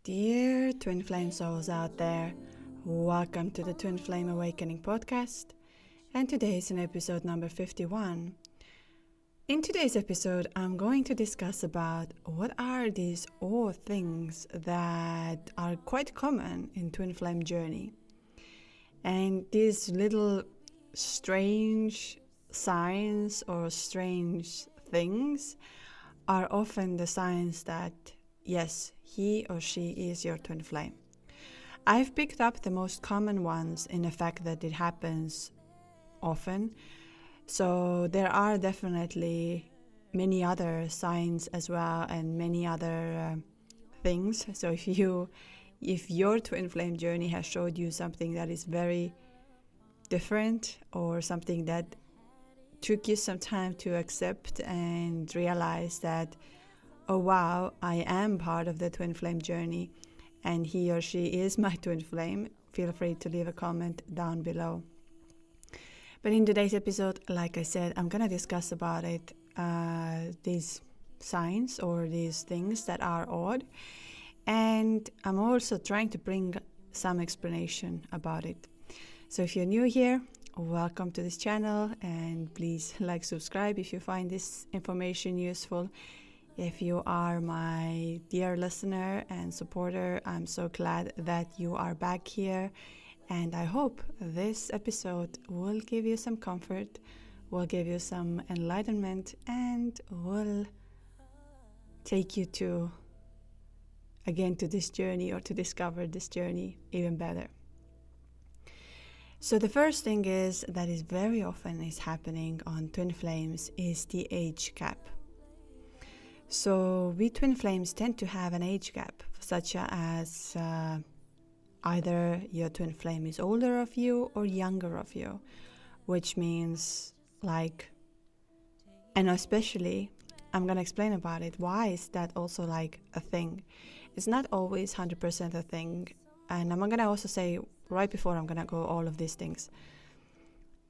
Dear Twin Flame souls out there, welcome to the Twin Flame Awakening podcast, and today is an episode number 51. In today's episode, I'm going to discuss about what are these odd things that are quite common in Twin Flame journey. And these little strange signs or strange things are often the signs that yes, he or she is your twin flame. I've picked up the most common ones in the fact that it happens often. So there are definitely many other signs as well and many other things. So if your twin flame journey has showed you something that is very different or something that took you some time to accept and realize that, oh wow, I am part of the twin flame journey and he or she is my twin flame, feel free to leave a comment down below. But in today's episode, like I said, I'm going to discuss about it, these signs or these things that are odd. And I'm also trying to bring some explanation about it. So if you're new here, welcome to this channel and please subscribe if you find this information useful. If you are my dear listener and supporter, I'm so glad that you are back here. And I hope this episode will give you some comfort, will give you some enlightenment, and will take you to this journey or to discover this journey even better. So the first thing is very often is happening on twin flames is the age gap. So we twin flames tend to have an age gap, such as either your twin flame is older of you or younger of you, which means and especially, I'm going to explain about it. Why is that also a thing? It's not always 100% a thing. And I'm going to also say, right before I'm going to go all of these things,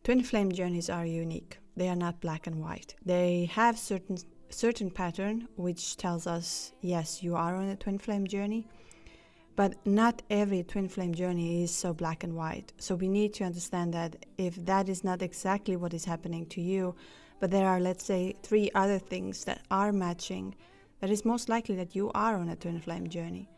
twin flame journeys are unique. They are not black and white. They have certain pattern which tells us, yes, you are on a twin flame journey, but not every twin flame journey is so black and white. So we need to understand that if that is not exactly what is happening to you, but there are, let's say, 3 other things that are matching, that is most likely that you are on a twin flame journey.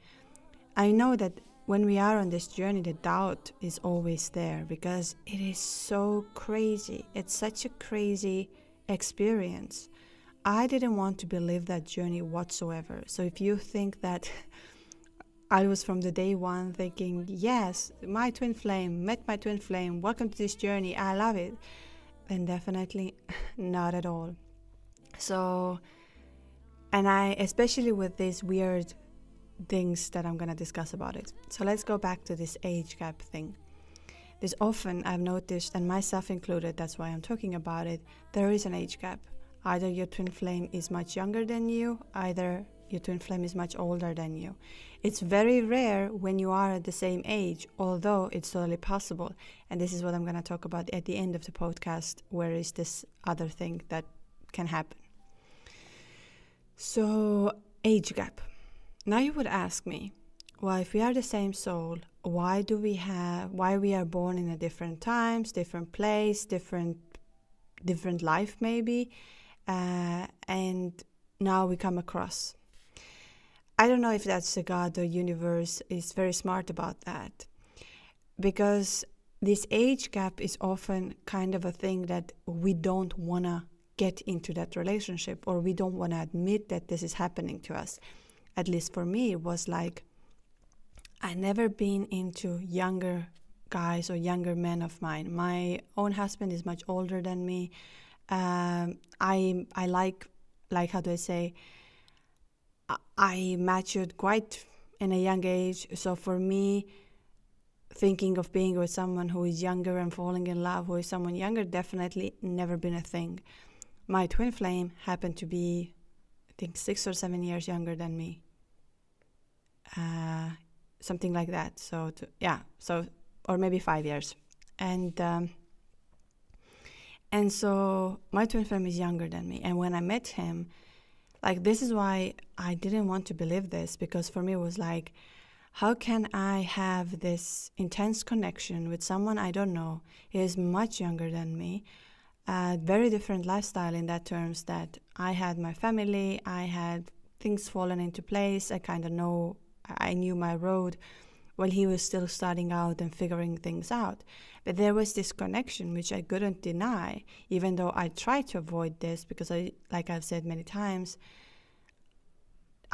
I know that when we are on this journey, the doubt is always there because it is so crazy. It's such a crazy experience. I didn't want to believe that journey whatsoever. So if you think that I was from the day one thinking, yes, my twin flame, met my twin flame, welcome to this journey, I love it, then definitely not at all. So, and I, especially with these weird things that I'm going to discuss about it. So let's go back to this age gap thing. This often I've noticed, and myself included, that's why I'm talking about it, there is an age gap. Either your twin flame is much younger than you, either your twin flame is much older than you. It's very rare when you are at the same age, although it's totally possible. And this is what I'm going to talk about at the end of the podcast, where is this other thing that can happen. So, age gap. Now you would ask me, well, if we are the same soul, why we are born in a different times, different place, different life maybe, and now we come across. I don't know if that's the God or universe is very smart about that, because this age gap is often kind of a thing that we don't want to get into that relationship, or we don't want to admit that this is happening to us. At least for me, it was I never been into younger guys or younger men of mine. My own husband is much older than me. I like how do I say, I matured quite in a young age. So for me, thinking of being with someone who is younger and falling in love with someone younger, definitely never been a thing. My twin flame happened to be, I think, 6 or 7 years younger than me. Something like that. So or maybe 5 years. And so my twin flame is younger than me. And when I met him, this is why I didn't want to believe this, because for me it was How can I have this intense connection with someone I don't know? He is much younger than me, a very different lifestyle in that terms, that I had my family, I had things fallen into place, I knew my road, while he was still starting out and figuring things out. But there was this connection which I couldn't deny, even though I tried to avoid this because like I've said many times,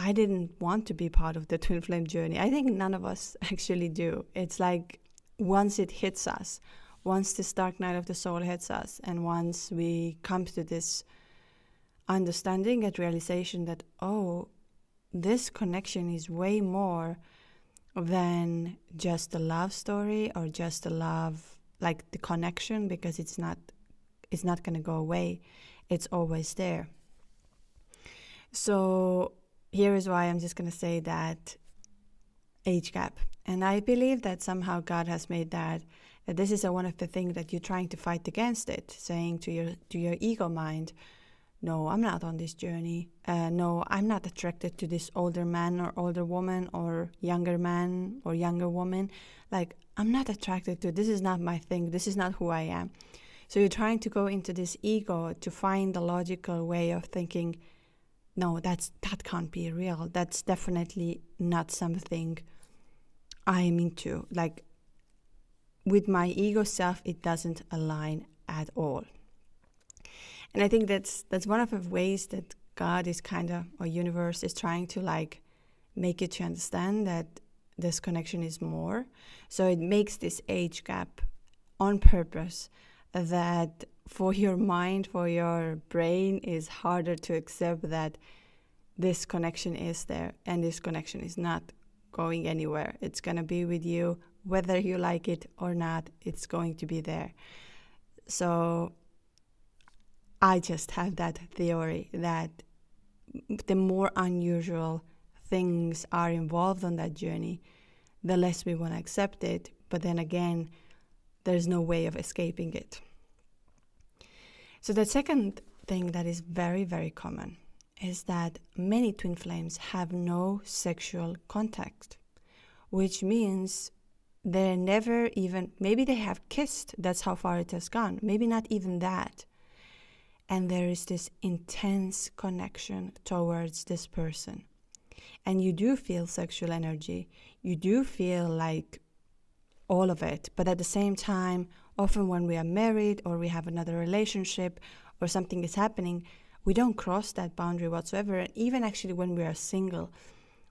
I didn't want to be part of the twin flame journey. I think none of us actually do. It's like once it hits us, once this dark night of the soul hits us, and once we come to this understanding and realization that, oh, this connection is way more than just a love story or just a love, like the connection, because it's not going to go away. It's always there. So here is why I'm just going to say that age gap. And I believe that somehow God has made that this is one of the things that you're trying to fight against it, saying to your ego mind, no, I'm not on this journey. No, I'm not attracted to this older man or older woman or younger man or younger woman. Like, I'm not attracted to, this is not my thing. This is not who I am. So you're trying to go into this ego to find the logical way of thinking, no, that can't be real. That's definitely not something I'm into. Like, with my ego self, it doesn't align at all. And I think that's one of the ways that God is or universe is trying to like make you to understand that this connection is more. So it makes this age gap on purpose, that for your mind, for your brain, is harder to accept that this connection is there and this connection is not going anywhere. It's going to be with you whether you like it or not. It's going to be there. So I just have that theory that the more unusual things are involved on that journey, the less we want to accept it. But then again, there's no way of escaping it. So the second thing that is very, very common is that many twin flames have no sexual contact, which means they're never even, maybe they have kissed, that's how far it has gone, maybe not even that. And there is this intense connection towards this person. And you do feel sexual energy. You do feel like all of it. But at the same time, often when we are married or we have another relationship or something is happening, we don't cross that boundary whatsoever. And even actually when we are single,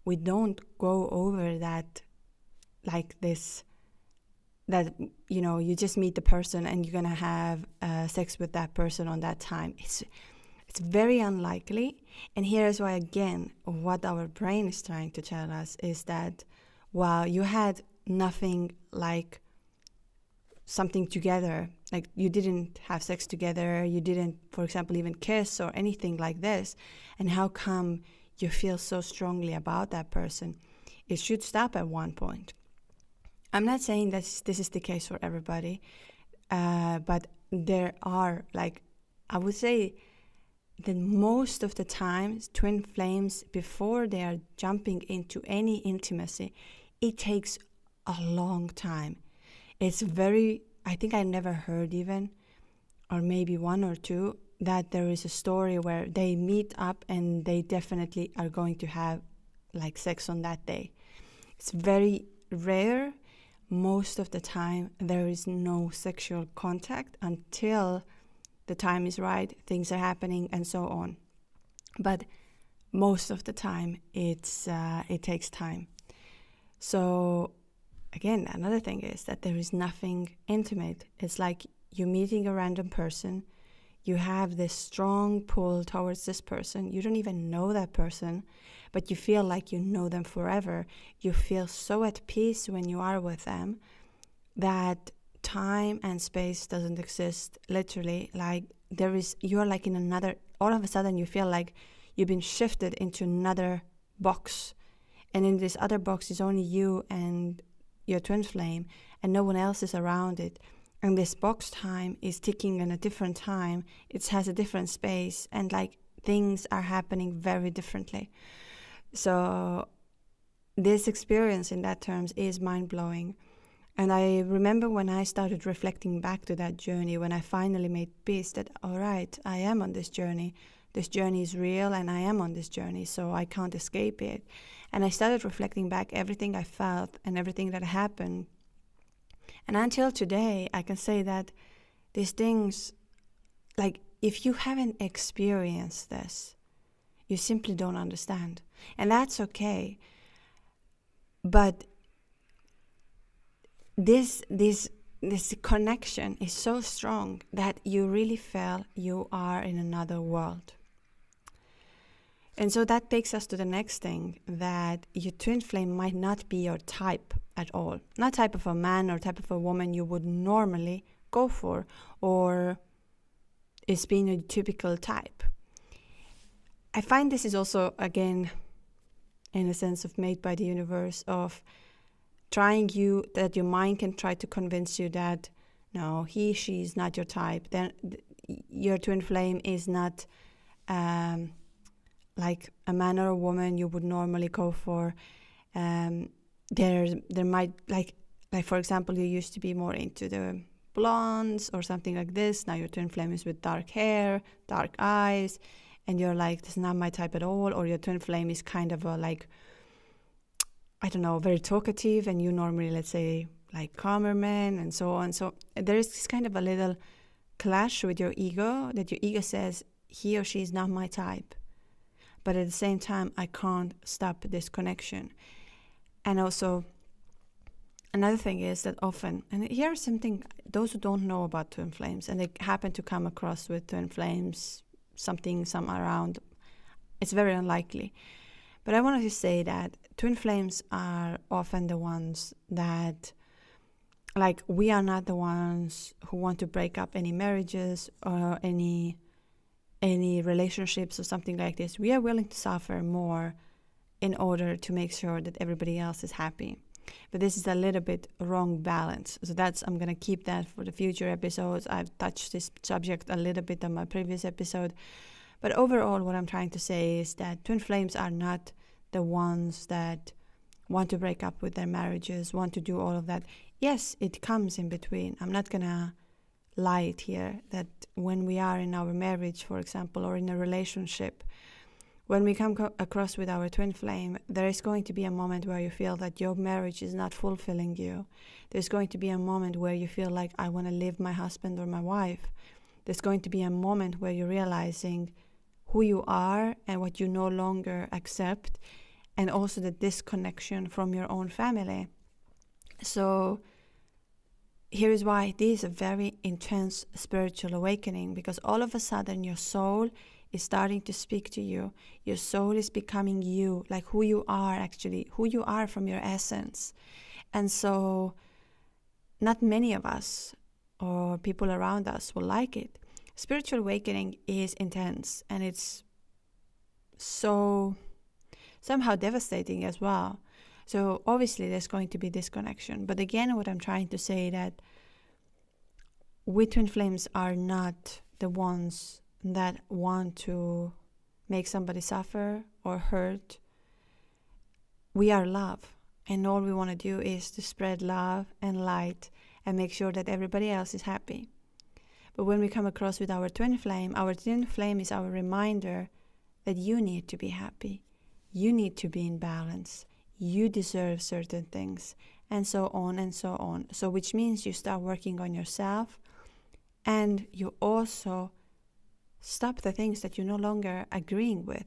we don't go over that, like this, that, you know, you just meet the person and you're going to have sex with that person on that time. It's very unlikely. And here's why, again, what our brain is trying to tell us is that while you had nothing like something together, like you didn't have sex together, you didn't, for example, even kiss or anything like this, and how come you feel so strongly about that person? It should stop at one point. I'm not saying that this is the case for everybody, but there are, like, I would say that most of the times, twin flames, before they are jumping into any intimacy, it takes a long time. It's very, I think I never heard even, or maybe one or two, that there is a story where they meet up and they definitely are going to have like sex on that day. It's very rare. Most of the time, there is no sexual contact until the time is right, things are happening, and so on. But most of the time, it takes time. So, again, another thing is that there is nothing intimate. It's like you're meeting a random person. You have this strong pull towards this person. You don't even know that person, but you feel like you know them forever. You feel so at peace when you are with them that time and space doesn't exist, literally. Like you're like in another, all of a sudden you feel like you've been shifted into another box. And in this other box is only you and your twin flame, and no one else is around it. And this box time is ticking in a different time. It has a different space, and like things are happening very differently. So this experience in that terms is mind-blowing. And I remember when I started reflecting back to that journey, when I finally made peace that, all right, I am on this journey. This journey is real and I am on this journey, so I can't escape it. And I started reflecting back everything I felt and everything that happened. And until today, I can say that these things, like, if you haven't experienced this, you simply don't understand. And that's okay. But this connection is so strong that you really feel you are in another world. And so that takes us to the next thing, that your twin flame might not be your type at all. Not type of a man or type of a woman you would normally go for, or is being a typical type. I find this is also, again, in a sense of made by the universe, of trying you, that your mind can try to convince you that, no, he, she is not your type. Then your twin flame is not like a man or a woman you would normally go for. There might, like for example, you used to be more into the blondes or something like this. Now your twin flame is with dark hair, dark eyes, and you're like, this is not my type at all. Or your twin flame is kind of a, like, I don't know, very talkative, and you normally, let's say, like calmer men, and so on. So there is this kind of a little clash with your ego, that your ego says, he or she is not my type. But at the same time, I can't stop this connection. And also, another thing is that often, and here's something, those who don't know about twin flames, and they happen to come across with twin flames, some around, it's very unlikely. But I wanted to say that twin flames are often the ones that, like, we are not the ones who want to break up any marriages or any relationships or something like this. We are willing to suffer more in order to make sure that everybody else is happy. But this is a little bit wrong balance. So I'm going to keep that for the future episodes. I've touched this subject a little bit on my previous episode. But overall, what I'm trying to say is that twin flames are not the ones that want to break up with their marriages, want to do all of that. Yes, it comes in between. I'm not going to lie it here, that when we are in our marriage, for example, or in a relationship, when we come across with our twin flame, there is going to be a moment where you feel that your marriage is not fulfilling you. There's going to be a moment where you feel like, I want to leave my husband or my wife. There's going to be a moment where you're realizing who you are and what you no longer accept, and also the disconnection from your own family. So here is why this is a very intense spiritual awakening, because all of a sudden your soul is starting to speak to you. Your soul is becoming you, like who you are actually, who you are from your essence. And so not many of us or people around us will like it. Spiritual awakening is intense, and it's so somehow devastating as well. So obviously there's going to be disconnection. But again, what I'm trying to say that we twin flames are not the ones that want to make somebody suffer or hurt. We are love, and all we want to do is to spread love and light and make sure that everybody else is happy. But when we come across with our twin flame is our reminder that you need to be happy. You need to be in balance. You deserve certain things, and so on and so on. So which means you start working on yourself, and you also stop the things that you're no longer agreeing with.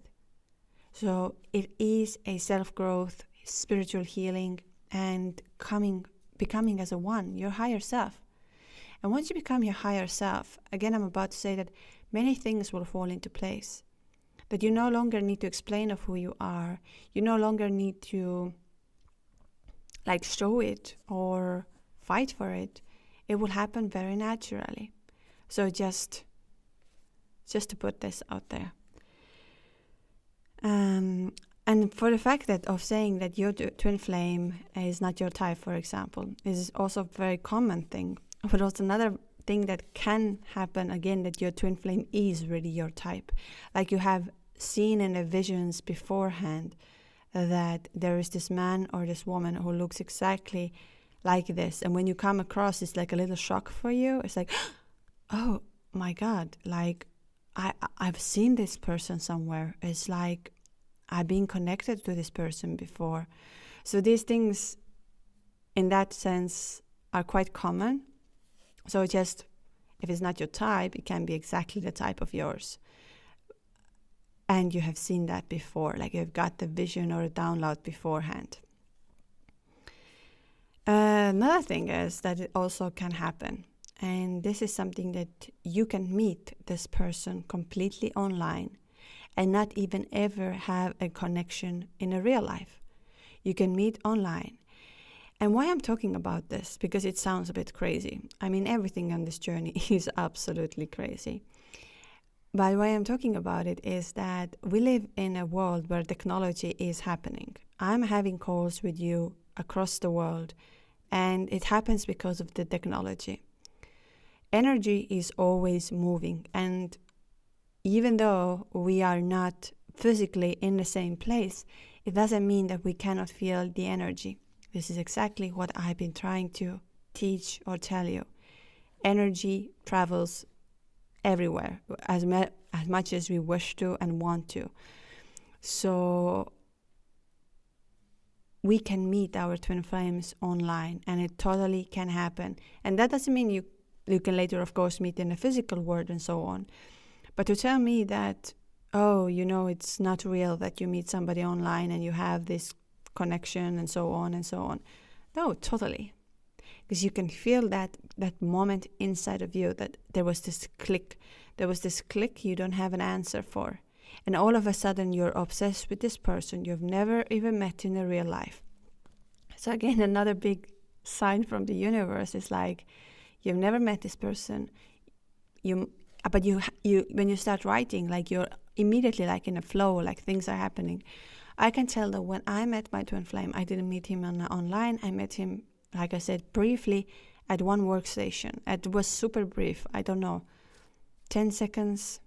So it is a self-growth, spiritual healing, and becoming as a one, your higher self. And once you become your higher self, again, I'm about to say that many things will fall into place. That you no longer need to explain of who you are. You no longer need to show it or fight for it. It will happen very naturally. So just to put this out there. And for the fact that of saying that your twin flame is not your type, for example, is also a very common thing. But also another thing that can happen, again, that your twin flame is really your type. Like you have seen in the visions beforehand that there is this man or this woman who looks exactly like this. And when you come across, it's like a little shock for you. It's like, oh my God, like I've seen this person somewhere. It's like I've been connected to this person before. So these things, in that sense, are quite common. So just, if it's not your type, it can be exactly the type of yours. And you have seen that before, like you've got the vision or a download beforehand. Another thing is that it also can happen. And this is something that you can meet this person completely online and not even ever have a connection in a real life. You can meet online. And why I'm talking about this, because it sounds a bit crazy. I mean, everything on this journey is absolutely crazy. But why I'm talking about it is that we live in a world where technology is happening. I'm having calls with you across the world, and it happens because of the technology. Energy is always moving, and even though we are not physically in the same place, it doesn't mean that we cannot feel the energy. This is exactly what I've been trying to teach or tell you. Energy travels everywhere, as much as we wish to and want to. So we can meet our twin flames online, and it totally can happen. And that doesn't mean you can later, of course, meet in the physical world and so on. But to tell me that, oh, it's not real that you meet somebody online and you have this connection and so on and so on. No, totally. Because you can feel that moment inside of you that there was this click. There was this click you don't have an answer for. And all of a sudden you're obsessed with this person you've never even met in a real life. So again, another big sign from the universe is like, you've never met this person. But you when you start writing, like you're immediately like in a flow, like things are happening. I can tell that when I met my twin flame, I didn't meet him online. I met him, like I said, briefly at one workstation. It was super brief. I don't know, 10 seconds,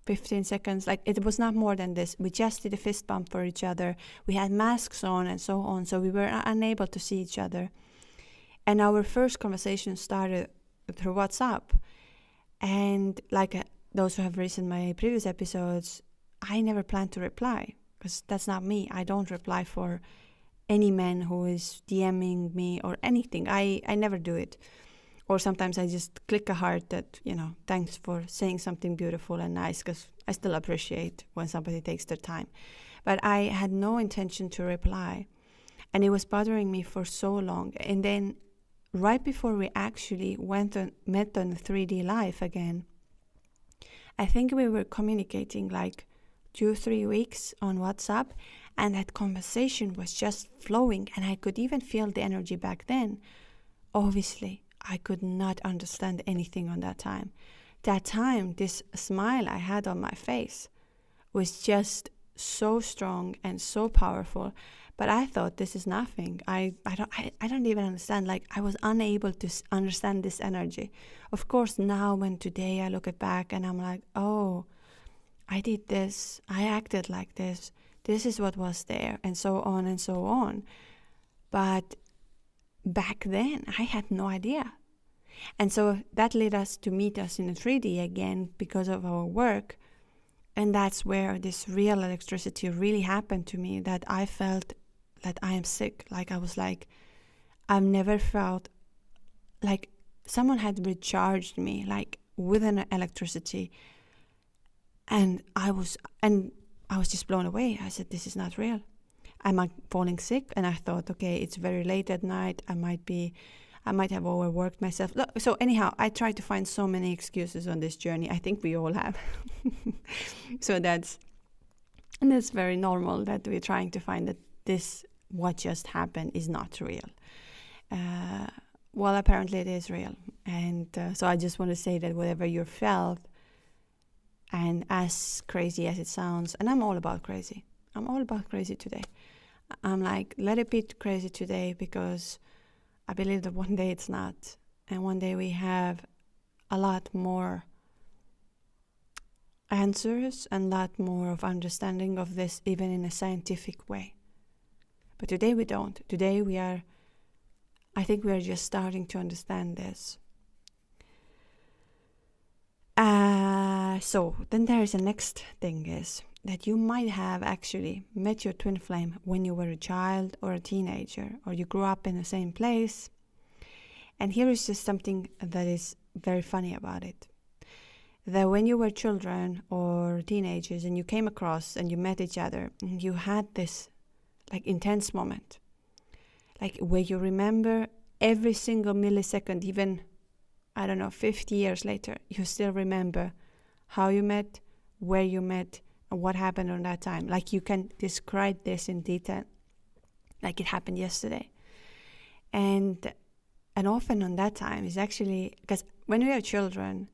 15 seconds. Like it was not more than this. We just did a fist bump for each other. We had masks on and so on. So we were unable to see each other. And our first conversation started through WhatsApp. And like those who have listened to my previous episodes, I never plan to reply because that's not me. I don't reply for any man who is DMing me or anything. I never do it. Or sometimes I just click a heart that, thanks for saying something beautiful and nice, because I still appreciate when somebody takes their time. But I had no intention to reply. And it was bothering me for so long. And then right before we actually met on 3D live again, I think we were communicating like 2-3 weeks on WhatsApp, and that conversation was just flowing, and I could even feel the energy back then. Obviously, I could not understand anything on that time. That time, this smile I had on my face was just so strong and so powerful. But I thought, this is nothing. I don't even understand. Like, I was unable to understand this energy. Of course, now when today I look it back and I'm like, oh, I did this. I acted like this. This is what was there, and so on and so on. But back then, I had no idea. And so that led us to meet us in a 3D again because of our work. And that's where this real electricity really happened to me, that I felt that I am sick. Like I was like, I've never felt like someone had recharged me, like with an electricity. And I was just blown away. I said, this is not real. I'm falling sick. And I thought, okay, it's very late at night. I might have overworked myself. So anyhow, I tried to find so many excuses on this journey. I think we all have. So that's very normal that we're trying to find that this, what just happened, is not real. Well, apparently it is real. And so I just want to say that whatever you felt, and as crazy as it sounds, and I'm all about crazy. I'm all about crazy today. I'm like, let it be crazy today, because I believe that one day it's not. And one day we have a lot more answers and a lot more of understanding of this, even in a scientific way. But today we don't. Today I think we are just starting to understand this. So then there is the next thing is that you might have actually met your twin flame when you were a child or a teenager, or you grew up in the same place. And here is just something that is very funny about it. That when you were children or teenagers and you came across and you met each other, and you had this like intense moment, like where you remember every single millisecond, even, 50 years later, you still remember how you met, where you met, and what happened on that time. Like you can describe this in detail, like it happened yesterday. And often on that time is actually, because when we are children,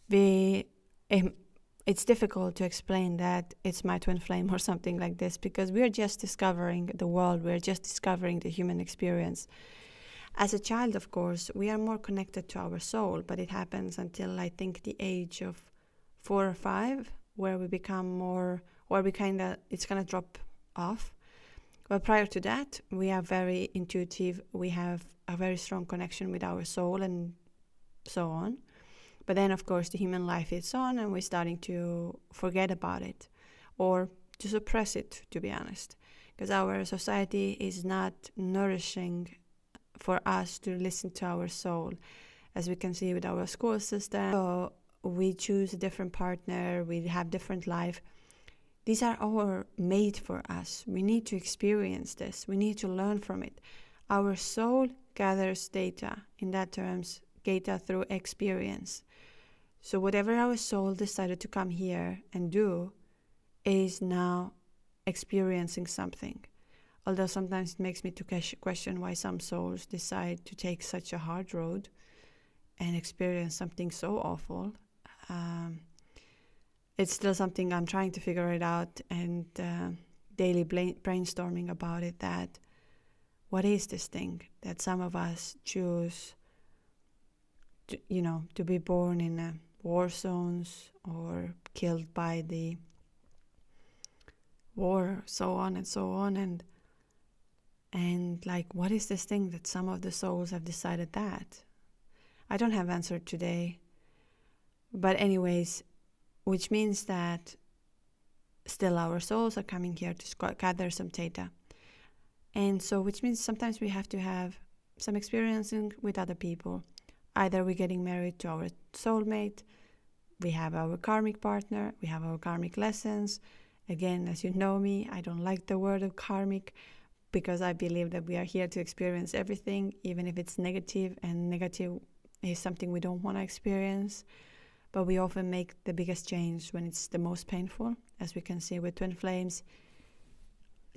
it's difficult to explain that it's my twin flame or something like this, because we are just discovering the world, we're just discovering the human experience. As a child, of course, we are more connected to our soul, but it happens until I think the age of 4 or 5, where we become more, or it's going to drop off. But prior to that, we are very intuitive, we have a very strong connection with our soul and so on. But then, of course, the human life is on and we're starting to forget about it or to suppress it, to be honest, because our society is not nourishing for us to listen to our soul, as we can see with our school system. So we choose a different partner, we have different life. These are all made for us. We need to experience this. We need to learn from it. Our soul gathers data, in that terms, data through experience. So whatever our soul decided to come here and do is now experiencing something. Although sometimes it makes me to question why some souls decide to take such a hard road and experience something so awful. It's still something I'm trying to figure it out, and daily brainstorming about it, that what is this thing that some of us choose to be born in war zones or killed by the war, so on and so on, and like, what is this thing that some of the souls have decided that? I don't have answer today. But anyways, which means that still our souls are coming here to gather some data. And so, which means sometimes we have to have some experiencing with other people. Either we're getting married to our soulmate, we have our karmic partner, we have our karmic lessons. Again, as you know me, I don't like the word of karmic, because I believe that we are here to experience everything, even if it's negative, and negative is something we don't want to experience. But we often make the biggest change when it's the most painful, as we can see with twin flames.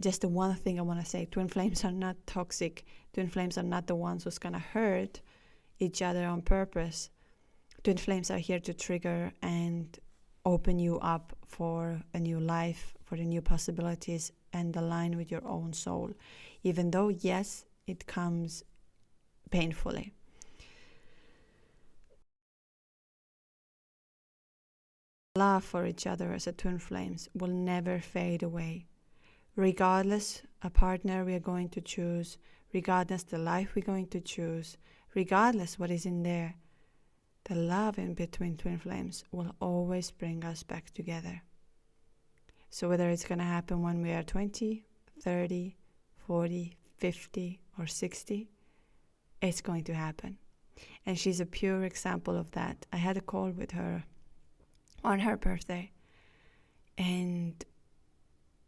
Just the one thing I want to say, twin flames are not toxic. Twin flames are not the ones who's going to hurt each other on purpose. Twin flames are here to trigger and open you up for a new life, for the new possibilities, and align with your own soul. Even though, yes, it comes painfully. Love for each other as a twin flames will never fade away. Regardless a partner we are going to choose, regardless the life we're going to choose, regardless what is in there, the love in between twin flames will always bring us back together. So whether it's going to happen when we are 20, 30, 40, 50, or 60, it's going to happen. And she's a pure example of that. I had a call with her on her birthday, and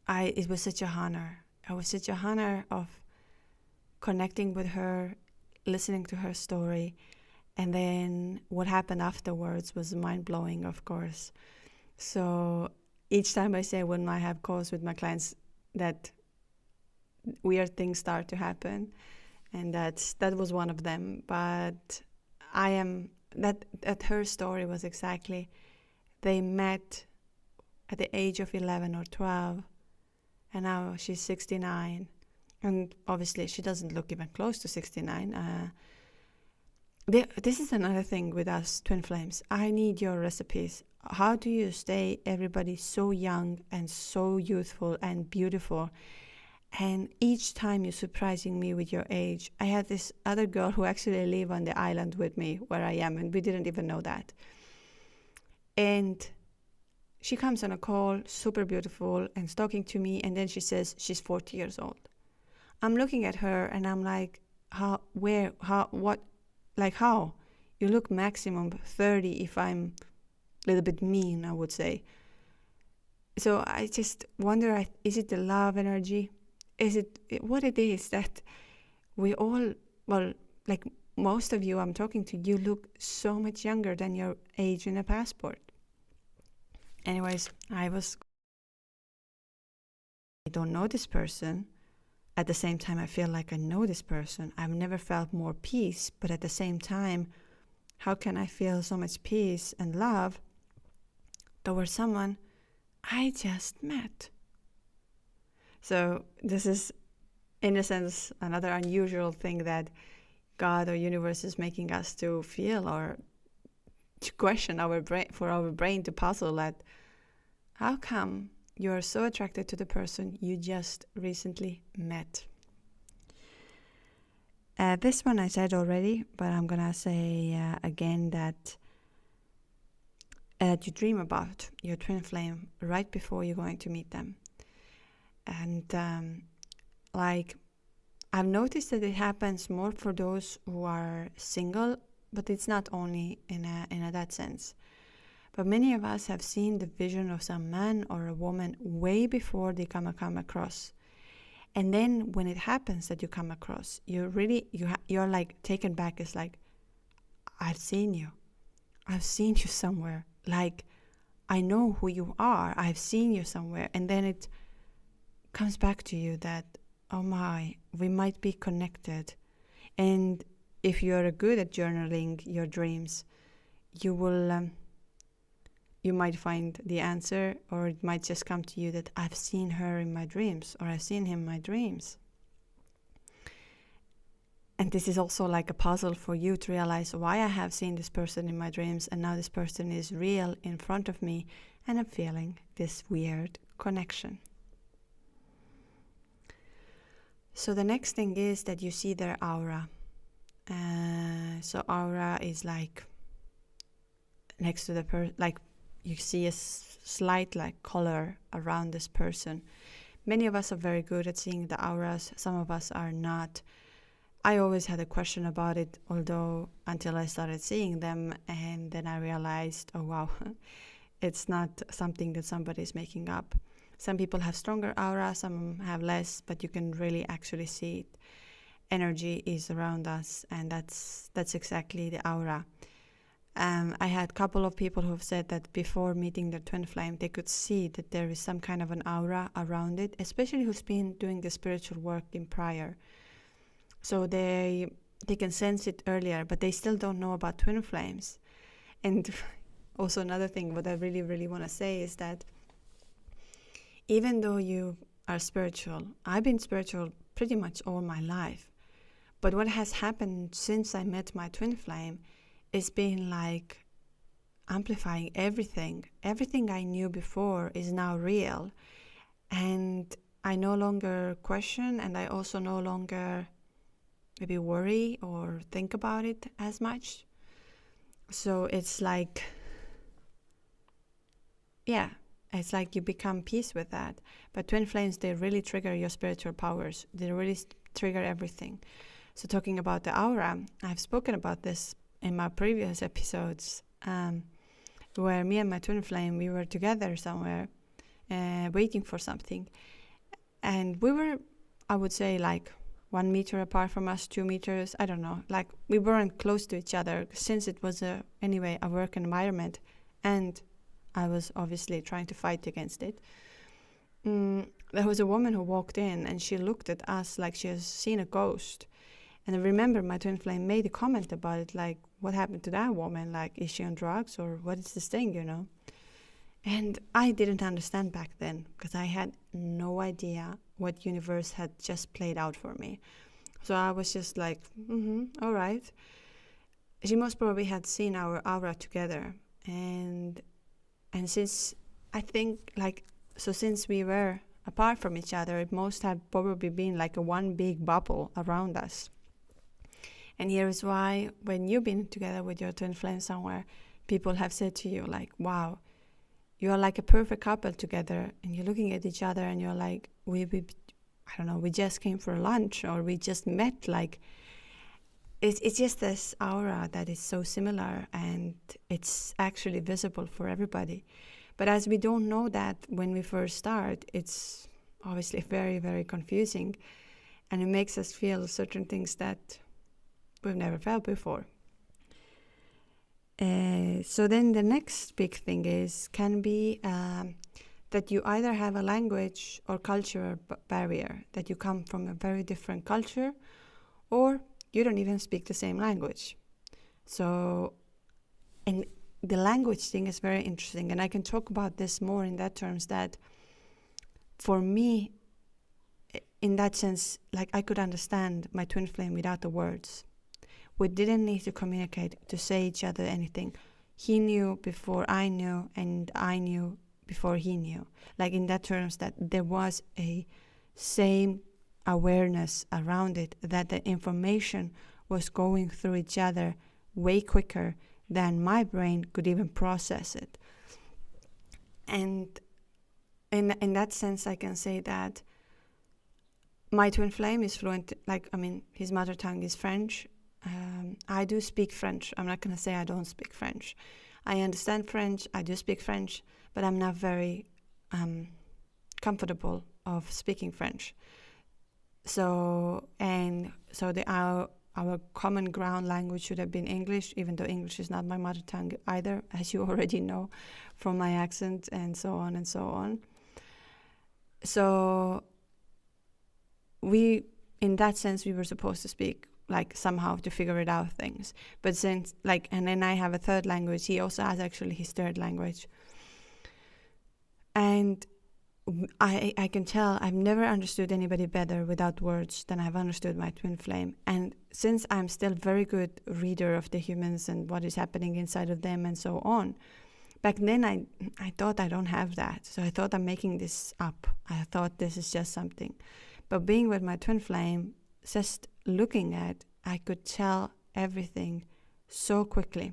it was such a honor. It was such a honor of connecting with her, listening to her story, and then what happened afterwards was mind-blowing, of course. So each time I say when I have calls with my clients that weird things start to happen, and that was one of them. But that her story was exactly, they met at the age of 11 or 12, and now she's 69, and obviously she doesn't look even close to 69. This is another thing with us twin flames. I need your recipes. How do you stay everybody so young and so youthful and beautiful And each time you're surprising me with your age. I had this other girl who actually lived on the island with me where I am, and we didn't even know that. And she comes on a call, super beautiful, and is talking to me, and then she says she's 40 years old. I'm looking at her and I'm like, how? You look maximum 30 if I'm a little bit mean, I would say. So I just wonder, is it the love energy? Is it what it is that we all, like most of you I'm talking to, you look so much younger than your age in a passport. Anyways, I don't know this person. At the same time, I feel like I know this person. I've never felt more peace, but at the same time, how can I feel so much peace and love towards someone I just met? So this is, in a sense, another unusual thing that God or universe is making us to feel or to question our brain, for our brain to puzzle that how come you're so attracted to the person you just recently met. This one I said already, but I'm gonna say again that you dream about your twin flame right before you're going to meet them. And I've noticed that it happens more for those who are single, but it's not only in that sense. But many of us have seen the vision of some man or a woman way before they come across. And then when it happens that you come across, you're like taken back. It's like, I've seen you somewhere. Like, I know who you are. I've seen you somewhere. And then it comes back to you that, oh my, we might be connected. And if you're good at journaling your dreams, you will, you might find the answer, or it might just come to you that I've seen her in my dreams, or I've seen him in my dreams. And this is also like a puzzle for you to realize why I have seen this person in my dreams, and now this person is real in front of me, and I'm feeling this weird connection. So the next thing is that you see their aura. So aura is like next to the person, like you see a slight like color around this person. Many of us are very good at seeing the auras. Some of us are not. I always had a question about it, although until I started seeing them, and then I realized, oh wow, it's not something that somebody's making up. Some people have stronger aura, some have less, but you can really actually see it. Energy is around us, and that's exactly the aura. I had a couple of people who have said that before meeting their twin flame, they could see that there is some kind of an aura around it, especially who's been doing the spiritual work in prior. So they can sense it earlier, but they still don't know about twin flames. And also another thing, what I really, really want to say is that even though you are spiritual, I've been spiritual pretty much all my life. But what has happened since I met my twin flame is being like amplifying everything. Everything I knew before is now real. And I no longer question, and I also no longer maybe worry or think about it as much. So it's like, yeah, it's like you become peace with that. But twin flames, they really trigger your spiritual powers. They really trigger everything. So talking about the aura, I've spoken about this in my previous episodes, where me and my twin flame, we were together somewhere, waiting for something. And we were, I would say, like 1 meter apart from us, 2 meters, I don't know. Like, we weren't close to each other since it was, anyway, a work environment. And I was obviously trying to fight against it. There was a woman who walked in, and she looked at us like she has seen a ghost. And I remember my twin flame made a comment about it, like, what happened to that woman? Like, is she on drugs, or what is this thing, you know? And I didn't understand back then, because I had no idea what universe had just played out for me. So I was just like, all right. She most probably had seen our aura together. And since I think, like, so since we were apart from each other. It must have probably been like a one big bubble around us. And here is why when you've been together with your twin flame somewhere, people have said to you like, wow, you are like a perfect couple together, and you're looking at each other and you're like, I don't know, we just came for lunch, or we just met. Like, it's just this aura that is so similar, and it's actually visible for everybody. But as we don't know that when we first start, it's obviously very, very confusing, and it makes us feel certain things that we've never felt before. So then the next big thing can be that you either have a language or cultural barrier, that you come from a very different culture, or you don't even speak the same language. So, and the language thing is very interesting, and I can talk about this more in that terms, that for me, in that sense, like, I could understand my twin flame without the words. We didn't need to communicate to say each other anything. He knew before I knew, and I knew before he knew. Like, in that terms, that there was a same awareness around it, that the information was going through each other way quicker than my brain could even process it. And in that sense, I can say that my twin flame is fluent. Like, I mean, his mother tongue is French. I do speak French. I'm not going to say I don't speak French. I understand French. I do speak French, but I'm not very comfortable of speaking French. So our common ground language should have been English, even though English is not my mother tongue either, as you already know from my accent and so on and so on. So in that sense, we were supposed to speak, like, somehow to figure it out things. But since, like, and then I have a third language, he also has actually his third language. And I can tell I've never understood anybody better without words than I've understood my twin flame. And since I'm still very good reader of the humans and what is happening inside of them and so on, back then I thought I don't have that. So I thought I'm making this up. I thought this is just something. But being with my twin flame, just looking at, I could tell everything so quickly.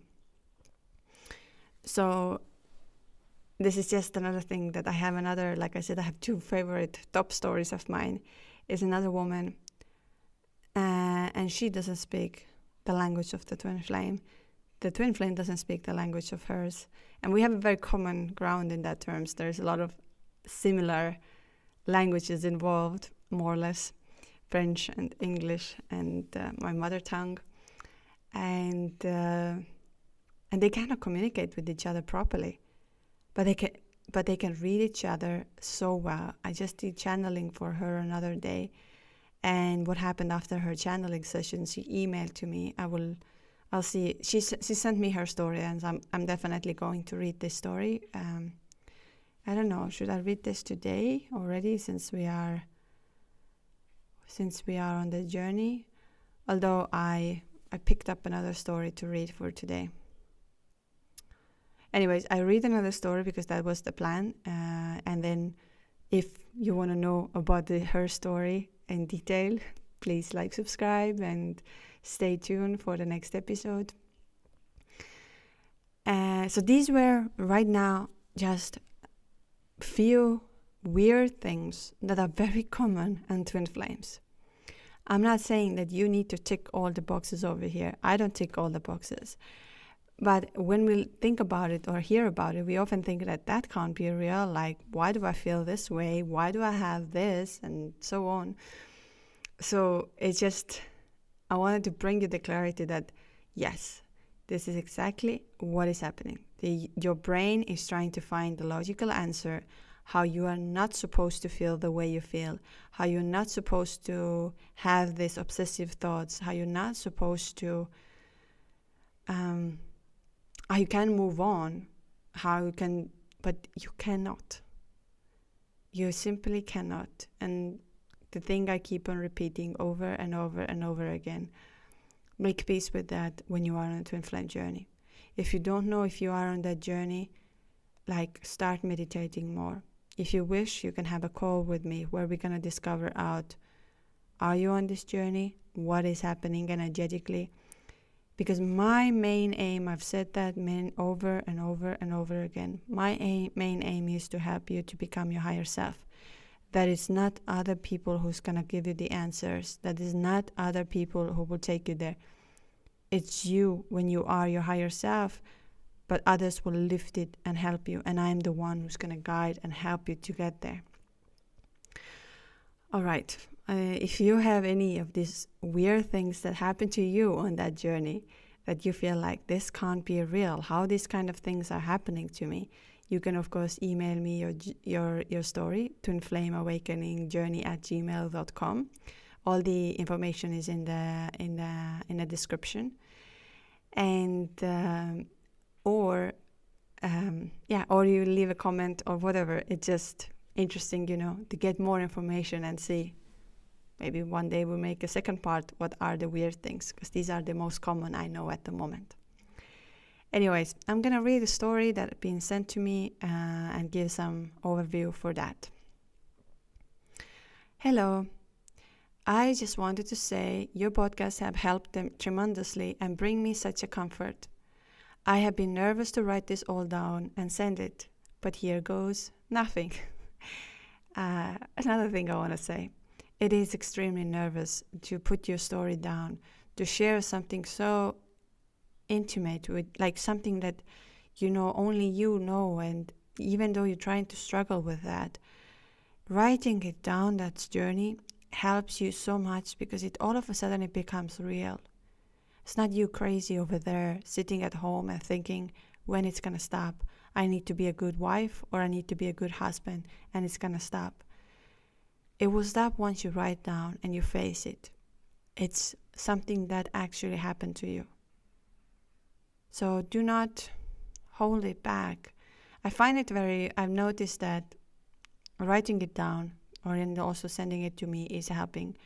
So this is just another thing that I have another, like I said, I have two favorite top stories of mine. Is another woman, and she doesn't speak the language of the twin flame. The twin flame doesn't speak the language of hers. And we have a very common ground in that terms. There's a lot of similar languages involved, more or less. French and English and my mother tongue, and they cannot communicate with each other properly, but they can read each other so well. I just did channeling for her another day, and what happened after her channeling session? She emailed to me. I'll see. She sent me her story, and I'm definitely going to read this story. I don't know. Should I read this today already, since we are on the journey, although I picked up another story to read for today. Anyways, I read another story because that was the plan, and then if you want to know about her story in detail, please like, subscribe, and stay tuned for the next episode. So these were right now just few weird things that are very common in twin flames. I'm not saying that you need to tick all the boxes over here. I don't tick all the boxes. But when we think about it or hear about it, we often think that can't be real. Like, why do I feel this way? Why do I have this? And so on. So it's just, I wanted to bring you the clarity that, yes, this is exactly what is happening. Your brain is trying to find the logical answer, how you are not supposed to feel the way you feel, how you're not supposed to have these obsessive thoughts, how you're not supposed to, how you can move on, but you cannot. You simply cannot. And the thing I keep on repeating over and over and over again, make peace with that when you are on a twin flame journey. If you don't know if you are on that journey, like, start meditating more. If you wish, you can have a call with me where we're going to discover out, are you on this journey? What is happening energetically? Because my main aim, I've said that over and over and over again, my main aim is to help you to become your higher self. That is not other people who's going to give you the answers. That is not other people who will take you there. It's you when you are your higher self, but others will lift it and help you. And I'm the one who's going to guide and help you to get there. All right. If you have any of these weird things that happen to you on that journey, that you feel like this can't be real, how these kind of things are happening to me, you can of course email me your story to inflameawakeningjourney@gmail.com. All the information is in the description, and or you leave a comment or whatever. It's just interesting, to get more information and see. Maybe one day we'll make a second part. What are the weird things? Because these are the most common I know at the moment. Anyways, I'm going to read a story that has been sent to me and give some overview for that. Hello. I just wanted to say your podcasts have helped them tremendously and bring me such a comfort. I have been nervous to write this all down and send it, but here goes nothing. Another thing I want to say. It is extremely nervous to put your story down, to share something so intimate with, like something that only you know, and even though you're trying to struggle with that, writing it down, that journey, helps you so much because it all of a sudden it becomes real. It's not you crazy over there sitting at home and thinking when it's gonna stop. I need to be a good wife or I need to be a good husband and it's gonna stop. It will stop once you write down and you face it. It's something that actually happened to you. So do not hold it back. I've noticed that writing it down or also sending it to me is helping.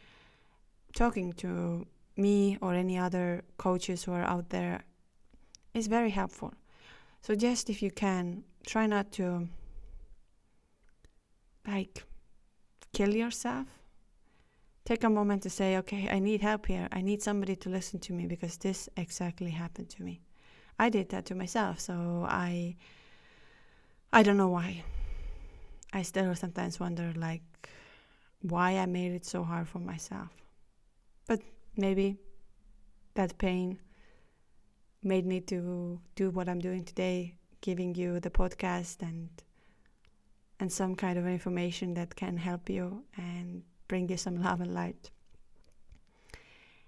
Talking to me or any other coaches who are out there is very helpful. So just if you can, try not to kill yourself. Take a moment to say, okay, I need help here. I need somebody to listen to me because this exactly happened to me. I did that to myself, so I don't know why. I still sometimes wonder why I made it so hard for myself. But maybe that pain made me to do what I'm doing today, giving you the podcast and some kind of information that can help you and bring you some love and light.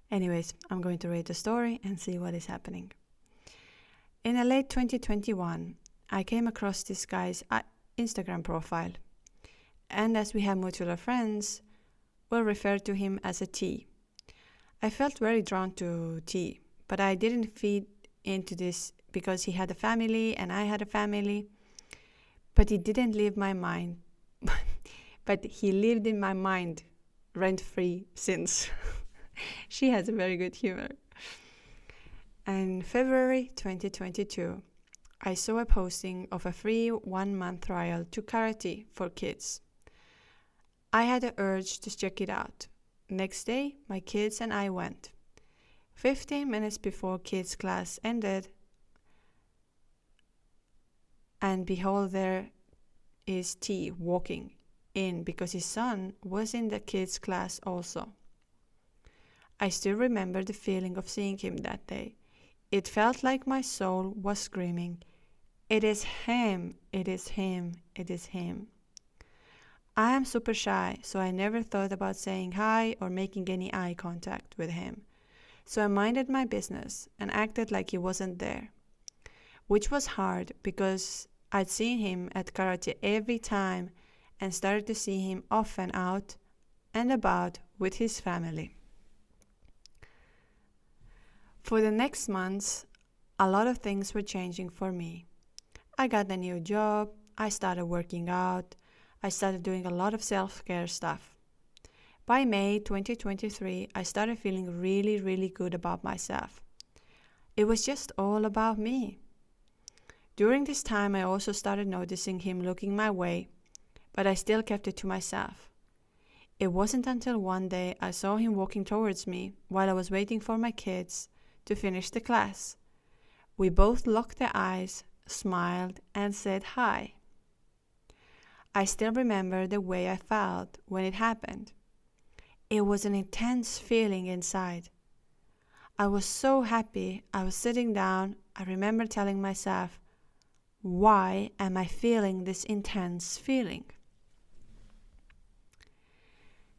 Anyways, I'm going to read the story and see what is happening. In a late 2021, I came across this guy's Instagram profile. And as we have mutual friends, we'll refer to him as a T. I felt very drawn to T, but I didn't feed into this because he had a family and I had a family. But he didn't leave my mind. But he lived in my mind rent-free since. She has a very good humor. In February 2022, I saw a posting of a free 1-month trial to karate for kids. I had the urge to check it out. Next day, my kids and I went. 15 minutes before kids' class ended, and behold, there is T walking in because his son was in the kids' class also. I still remember the feeling of seeing him that day. It felt like my soul was screaming, "It is him, it is him, it is him." I am super shy, so I never thought about saying hi or making any eye contact with him. So I minded my business and acted like he wasn't there, which was hard because I'd seen him at karate every time and started to see him off and out and about with his family. For the next months, a lot of things were changing for me. I got a new job, I started working out, I started doing a lot of self-care stuff. By May 2023, I started feeling really, really good about myself. It was just all about me. During this time, I also started noticing him looking my way, but I still kept it to myself. It wasn't until one day I saw him walking towards me while I was waiting for my kids to finish the class. We both locked their eyes, smiled, and said hi. I still remember the way I felt when it happened. It was an intense feeling inside. I was so happy. I was sitting down. I remember telling myself, why am I feeling this intense feeling?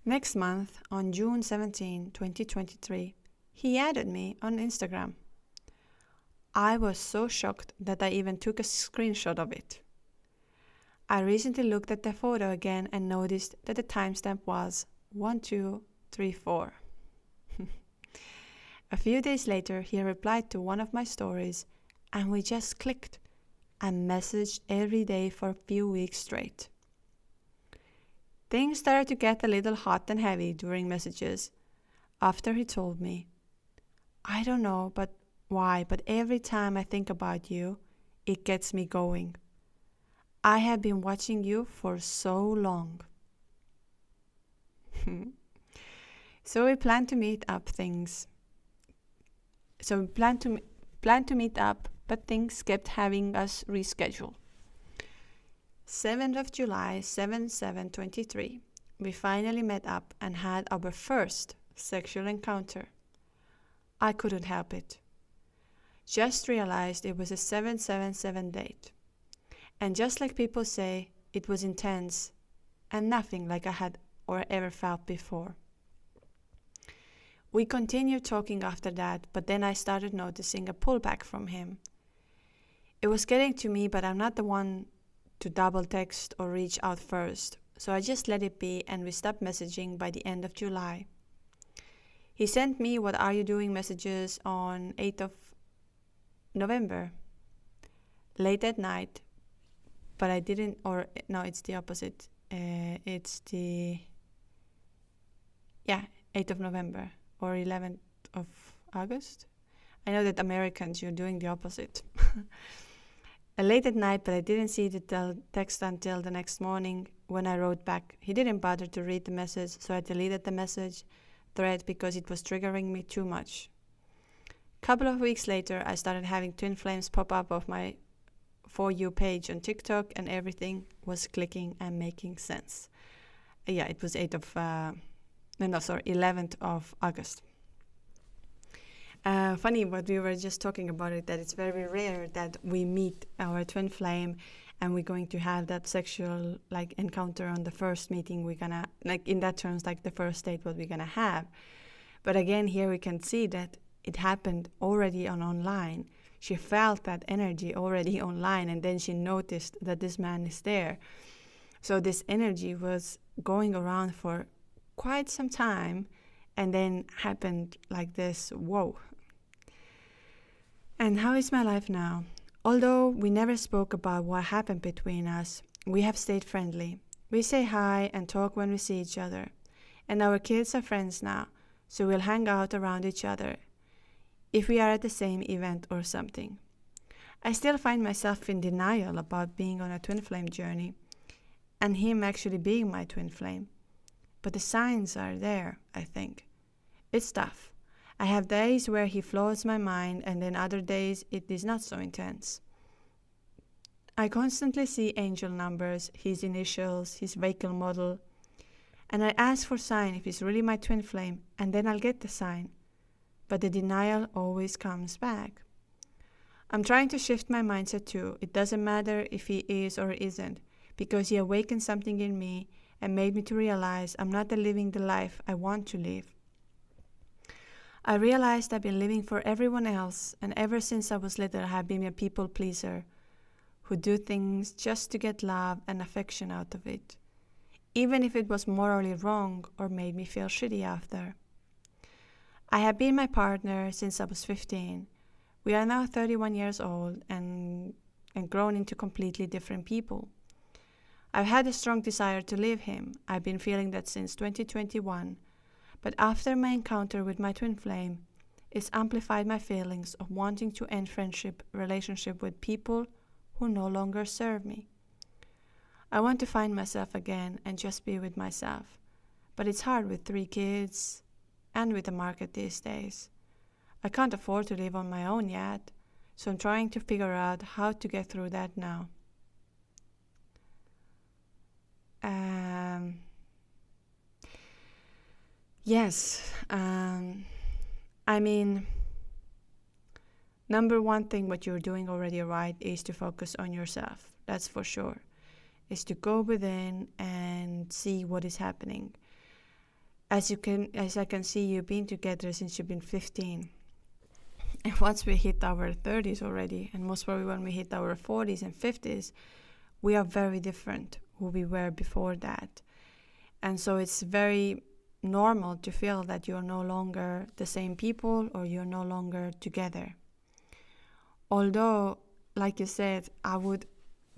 Next month, on June 17, 2023, he added me on Instagram. I was so shocked that I even took a screenshot of it. I recently looked at the photo again and noticed that the timestamp was 1234. A few days later, he replied to one of my stories, and we just clicked and messaged every day for a few weeks straight. Things started to get a little hot and heavy during messages after he told me, I don't know why, but every time I think about you, it gets me going. I have been watching you for so long. So we planned to meet up, but things kept having us reschedule. 7th of July, 7/7/23, we finally met up and had our first sexual encounter. I couldn't help it. Just realized it was a 777 date. And just like people say, it was intense and nothing like I had or ever felt before. We continued talking after that, but then I started noticing a pullback from him. It was getting to me, but I'm not the one to double text or reach out first, so I just let it be and we stopped messaging by the end of July. He sent me "What are you doing?" messages on 8th of November, late at night, but I didn't, or no, it's the opposite. It's the 8th of November or 11th of August. I know that Americans, you're doing the opposite. Late at night, but I didn't see the text until the next morning when I wrote back. He didn't bother to read the message, so I deleted the message thread because it was triggering me too much. Couple of weeks later, I started having twin flames pop up of my For You page on TikTok, and everything was clicking and making sense. It was 11th of August. Funny, but we were just talking about it, that it's very rare that we meet our twin flame and we're going to have that sexual encounter on the first meeting. We're gonna, in that terms, the first date what we're gonna have. But again, here we can see that it happened already online. She felt that energy already online, and then she noticed that this man is there. So this energy was going around for quite some time, and then happened like this. Whoa. And how is my life now? Although we never spoke about what happened between us, we have stayed friendly. We say hi and talk when we see each other. And our kids are friends now, so we'll hang out around each other if we are at the same event or something. I still find myself in denial about being on a twin flame journey and him actually being my twin flame. But the signs are there, I think. It's tough. I have days where he floats my mind, and then other days it is not so intense. I constantly see angel numbers, his initials, his vehicle model, and I ask for sign if he's really my twin flame, and then I'll get the sign. But the denial always comes back. I'm trying to shift my mindset too. It doesn't matter if he is or isn't, because he awakened something in me and made me to realize I'm not living the life I want to live. I realized I've been living for everyone else, and ever since I was little I have been a people pleaser who do things just to get love and affection out of it, even if it was morally wrong or made me feel shitty after. I have been my partner since I was 15. We are now 31 years old and grown into completely different people. I've had a strong desire to leave him. I've been feeling that since 2021. But after my encounter with my twin flame, it's amplified my feelings of wanting to end relationship with people who no longer serve me. I want to find myself again and just be with myself. But it's hard with 3 kids and with the market these days. I can't afford to live on my own yet, so I'm trying to figure out how to get through that now. Yes, I mean, number one thing what you're doing already right is to focus on yourself. That's for sure. Is to go within and see what is happening. As I can see, you've been together since you've been 15. And once we hit our 30s already, and most probably when we hit our 40s and 50s, we are very different who we were before that. And so it's very normal to feel that you're no longer the same people or you're no longer together. Although, like you said, I would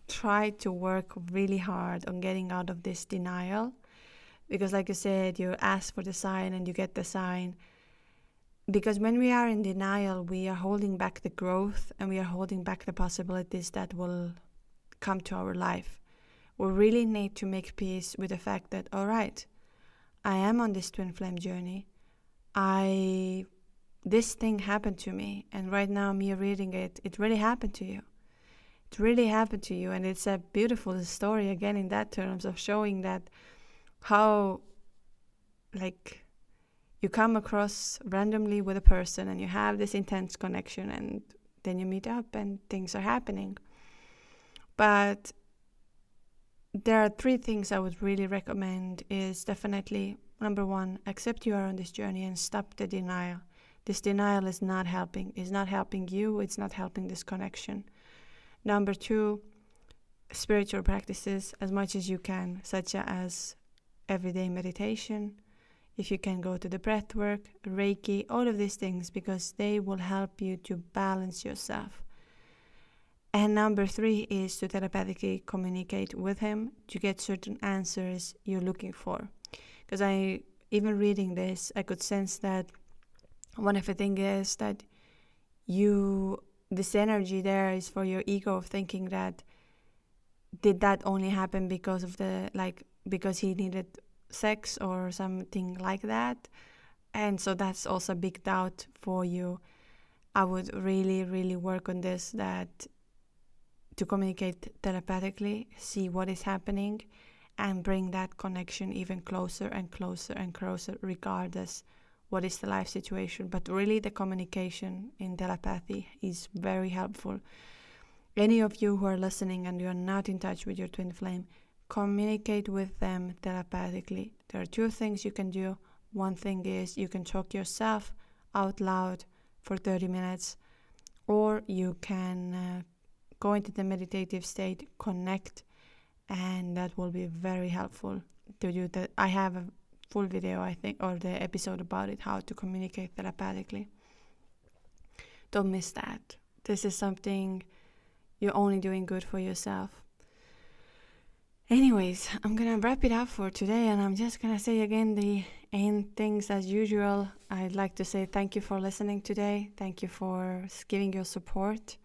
try to work really hard on getting out of this denial, because like you said, you ask for the sign and you get the sign. Because when we are in denial, we are holding back the growth and we are holding back the possibilities that will come to our life. We really need to make peace with the fact that, all right, I am on this twin flame journey. This thing happened to me, and right now me reading it really happened to you. It really happened to you, and it's a beautiful story again in that terms of showing that how, like, you come across randomly with a person and you have this intense connection, and then you meet up and things are happening. But there are 3 things I would really recommend. Is definitely, number 1, accept you are on this journey and stop the denial. This denial is not helping. It's not helping you. It's not helping this connection. Number 2, spiritual practices as much as you can, such as everyday meditation. If you can go to the breath work, Reiki, all of these things, because they will help you to balance yourself. And number 3 is to telepathically communicate with him to get certain answers you're looking for. Because even reading this, I could sense that one of the things is that this energy there is for your ego of thinking that did that only happen because of because he needed sex or something like that. And so that's also a big doubt for you. I would really, really work on this, that to communicate telepathically, see what is happening, and bring that connection even closer and closer and closer, regardless what is the life situation. But really the communication in telepathy is very helpful. Any of you who are listening and you are not in touch with your twin flame, communicate with them telepathically. There are 2 things you can do. One thing is you can talk yourself out loud for 30 minutes, or you can go into the meditative state, connect, and that will be very helpful to do that. I have a full video, I think, or the episode about it, how to communicate telepathically. Don't miss that. This is something you're only doing good for yourself. Anyways, I'm gonna wrap it up for today, and I'm just gonna say again the end things as usual. I'd like to say thank you for listening today. Thank you for giving your support.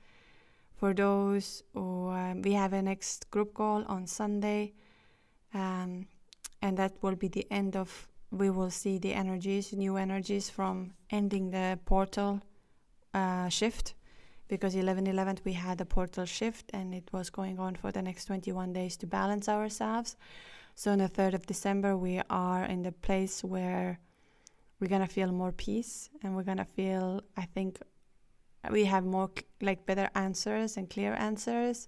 For those who we have a next group call on Sunday, and that will be the end of. We will see the energies, new energies from ending the portal shift. Because 11/11 we had a portal shift and it was going on for the next 21 days to balance ourselves. So on the 3rd of December we are in the place where we're gonna feel more peace, and we're gonna feel, I think, we have more better answers and clear answers.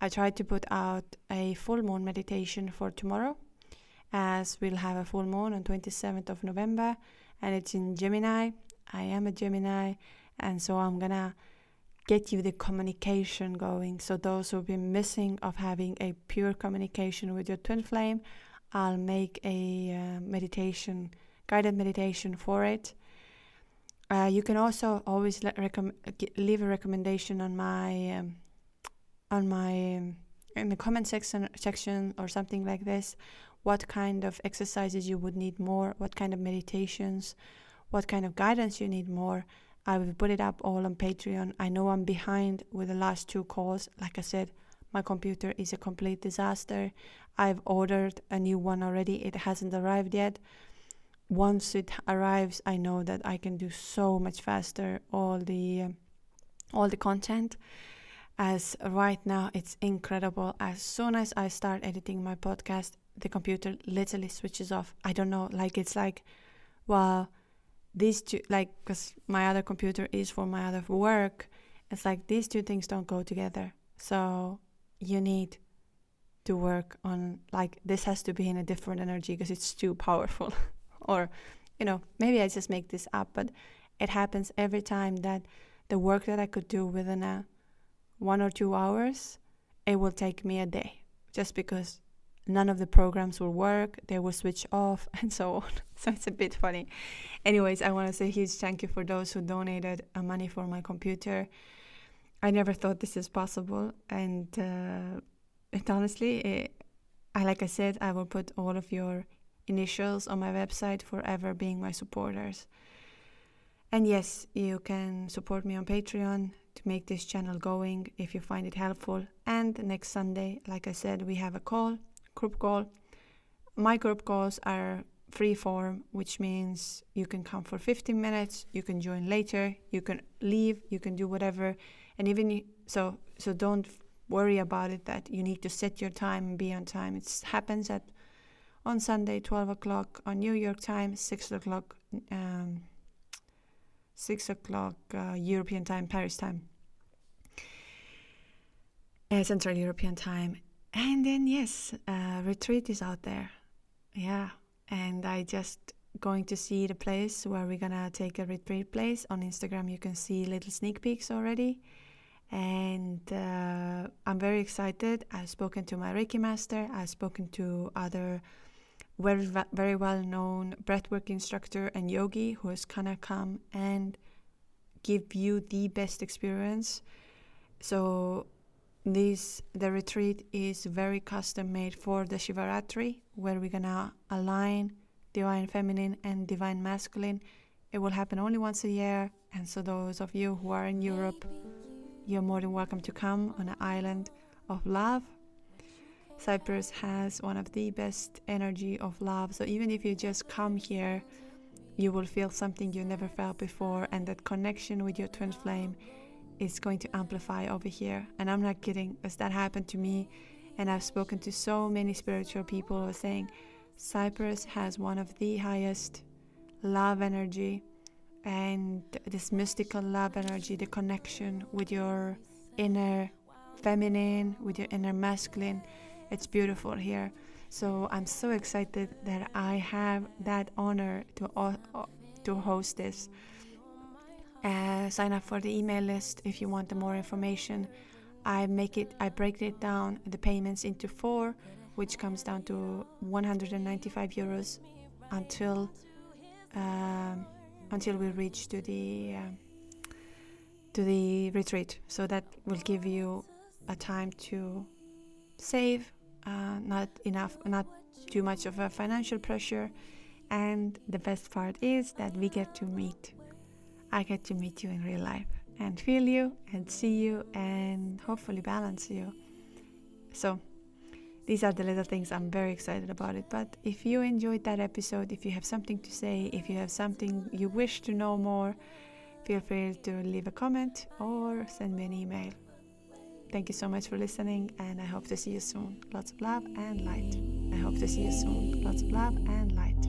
I tried to put out a full moon meditation for tomorrow, as we'll have a full moon on 27th of November, and it's in Gemini. I am a Gemini, and so I'm gonna get you the communication going. So those who've been missing of having a pure communication with your twin flame, I'll make a guided meditation for it. You can also always leave a recommendation on my in the comment section or something like this, what kind of exercises you would need more, what kind of meditations, what kind of guidance you need more. I will put it up all on Patreon. I know I'm behind with the last 2 calls. Like I said, My computer is a complete disaster. I've ordered a new one already. It hasn't arrived yet. Once it arrives, I know that I can do so much faster all the content. As right now, it's incredible. As soon as I start editing my podcast, the computer literally switches off. I don't know, like it's like, well, these two, like, because my other computer is for my other work, it's like these two things don't go together. So you need to work on, like, this has to be in a different energy because it's too powerful. Or, maybe I just make this up, but it happens every time that the work that I could do within 1 or 2 hours, it will take me a day, just because none of the programs will work, they will switch off, and so on. So it's a bit funny. Anyways, I want to say a huge thank you for those who donated money for my computer. I never thought this is possible, and honestly, like I said, I will put all of your initials on my website, forever being my supporters. And yes, you can support me on Patreon to make this channel going if you find it helpful. And next Sunday, like I said, we have a group call. My group calls are free form, which means you can come for 15 minutes, you can join later, you can leave, you can do whatever. And even so don't worry about it that you need to set your time and be on time. It happens on Sunday, 12 o'clock on New York time, 6 o'clock European time, Paris time, Central European time. And then yes, retreat is out there. Yeah, and I just going to see the place where we're gonna take a retreat place. On Instagram you can see little sneak peeks already, and I'm very excited. I've spoken to my Reiki master, I've spoken to other very well-known breathwork instructor and yogi who is gonna come and give you the best experience. So the retreat is very custom made for the Shivaratri, where we're gonna align divine feminine and divine masculine. It will happen only once a year, and so those of you who are in Europe, you're more than welcome to come on an island of love. Cyprus has one of the best energy of love, so even if you just come here, you will feel something you never felt before, and that connection with your twin flame is going to amplify over here. And I'm not kidding, because that happened to me, and I've spoken to so many spiritual people who are saying Cyprus has one of the highest love energy, and this mystical love energy, the connection with your inner feminine, with your inner masculine. It's beautiful here. So I'm so excited that I have that honor to host this. Sign up for the email list if you want more information. I break it down, the payments into 4, which comes down to 195 euros until we reach to the retreat. So that will give you a time to save, not too much of a financial pressure. And the best part is that I get to meet you in real life and feel you and see you and hopefully balance you. So these are the little things. I'm very excited about it. But if you enjoyed that episode, if you have something to say, if you have something you wish to know more, feel free to leave a comment or send me an email. Thank you so much for listening, and I hope to see you soon. Lots of love and light. I hope to see you soon. Lots of love and light.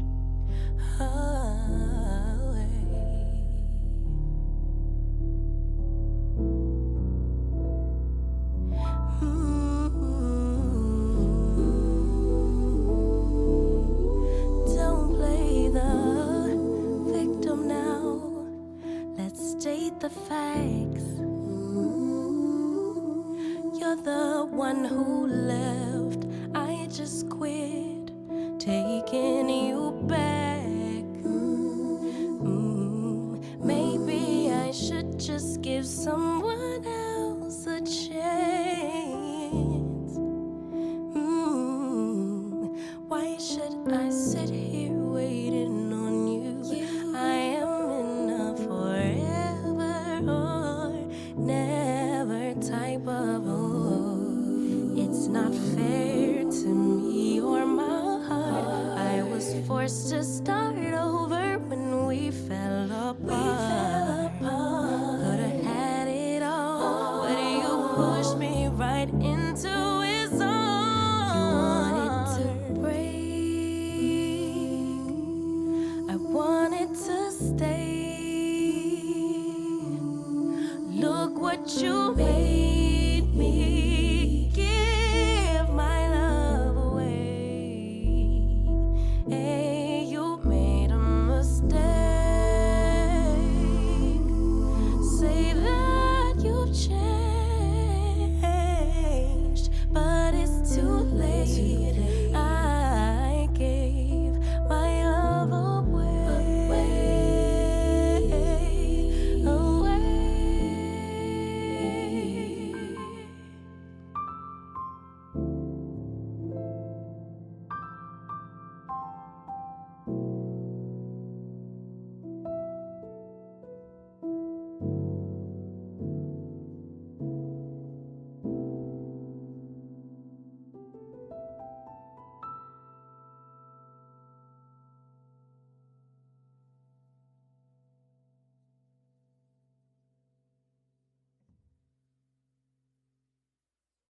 Don't play the victim now. Let's state the facts. You're the one who left. I just quit taking you back. Maybe I should just give someone else a chance. Why should I sit here waiting on you? I am in a forever or never type of forced to start over when we fell apart. Could have had it all, but you pushed me right into his arms. You wanted to break, I wanted to stay. Look what you made.